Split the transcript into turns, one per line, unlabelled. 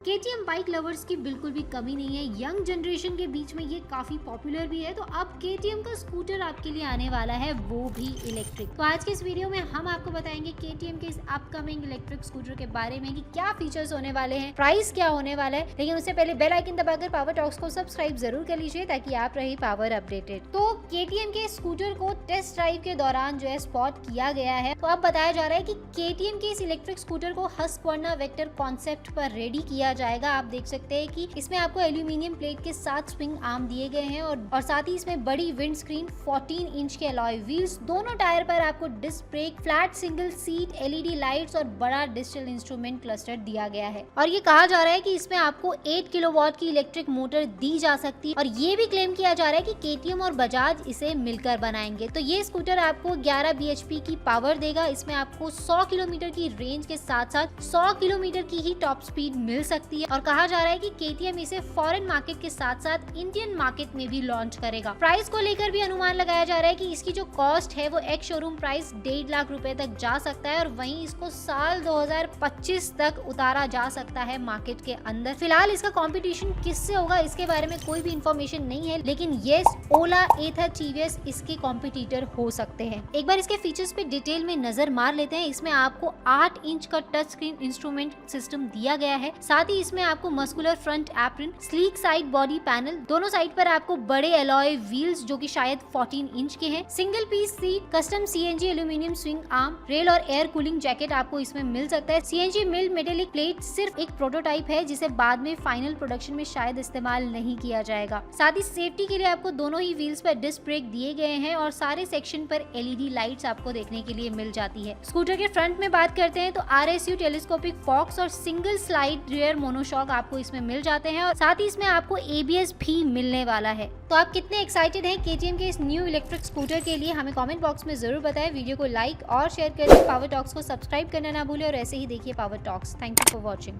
KTM bike lovers की बिल्कुल भी कमी नहीं है। यंग जनरेशन के बीच में ये काफी पॉपुलर भी है। तो अब KTM का स्कूटर आपके लिए आने वाला है, वो भी इलेक्ट्रिक। तो आज के इस वीडियो में हम आपको बताएंगे KTM के इस अपकमिंग इलेक्ट्रिक स्कूटर के बारे में कि क्या फीचर्स होने वाले हैं, प्राइस क्या होने वाला है। लेकिन उससे पहले बेल आइकन दबाकर पावर टॉक्स को सब्सक्राइब जरूर कर लीजिए ताकि आप रहे पावर अपडेटेड। तो KTM के स्कूटर को टेस्ट ड्राइव के दौरान जो है स्पॉट किया गया है। तो अब बताया जा रहा है कि KTM के इस इलेक्ट्रिक स्कूटर को हस्क्वर्ना वेक्टर कॉन्सेप्ट पर रेडी किया जाएगा। आप देख सकते हैं कि इसमें आपको एल्यूमिनियम प्लेट के साथ स्विंग आर्म दिए गए हैं और साथ ही इसमें बड़ी विंड स्क्रीन, 14 इंच के अलॉय व्हील्स, दोनों टायर पर आपको disc brake, flat single seat, LED lights और बड़ा डिजिटल इंस्ट्रूमेंट क्लस्टर दिया गया है। और ये कहा जा रहा है कि इसमें आपको 8 किलोवाट की इलेक्ट्रिक मोटर दी जा सकती है। और ये भी क्लेम किया जा रहा है कि KTM और बजाज इसे मिलकर बनाएंगे। तो ये स्कूटर आपको 11 bhp की पावर देगा। इसमें आपको 100 किलोमीटर की रेंज के साथ साथ 100 किलोमीटर की ही टॉप स्पीड मिल सकती है। और कहा जा रहा है कि KTM इसे फॉरेन मार्केट के साथ साथ इंडियन मार्केट में भी लॉन्च करेगा। प्राइस को लेकर भी अनुमान लगाया जा रहा है कि इसकी जो कॉस्ट है वो एक्स शोरूम प्राइस 1.5 लाख रुपए तक जा सकता है और वहीं इसको साल 2025 तक उतारा जा सकता है मार्केट के अंदर। फिलहाल इसका कंपटीशन किससे होगा इसके बारे में कोई भी इंफॉर्मेशन नहीं है, लेकिन यस, ओला, एथर, TVS इसके कॉम्पिटिटर हो सकते हैं। एक बार इसके फीचर्स पे डिटेल में नजर मार लेते हैं। इसमें आपको 8 इंच का टच स्क्रीन इंस्ट्रूमेंट सिस्टम दिया गया है। साथ ही इसमें आपको muscular front apron, sleek side body panel, दोनों साइड पर आपको बड़े एलॉय व्हील्स जो कि शायद 14 इंच के हैं, single piece seat, custom CNG aluminium swing arm, rail और एयर कूलिंग जैकेट आपको इसमें मिल सकता है। CNG मिल्ड मेटेलिक प्लेट सिर्फ एक प्रोटोटाइप है जिसे बाद में फाइनल प्रोडक्शन में शायद इस्तेमाल नहीं किया जाएगा। साथ ही सेफ्टी के लिए आपको दोनों ही व्हील्स पर डिस्क ब्रेक दिए गए हैं और सारे सेक्शन पर LED लाइट्स आपको देखने के लिए मिल जाती है। स्कूटर के फ्रंट में बात करते हैं तो RSU टेलीस्कोपिक फॉक्स और सिंगल स्लाइड रियर मोनोशॉक आपको इसमें मिल जाते हैं और साथ ही इसमें आपको ABS भी मिलने वाला है। तो आप कितने एक्साइटेड हैं KTM के इस न्यू इलेक्ट्रिक स्कूटर के लिए, हमें कमेंट बॉक्स में जरूर बताएं। वीडियो को लाइक और शेयर करें, पावर टॉक्स को सब्सक्राइब करना ना भूलें और ऐसे ही देखिए power talks. Thank you for watching.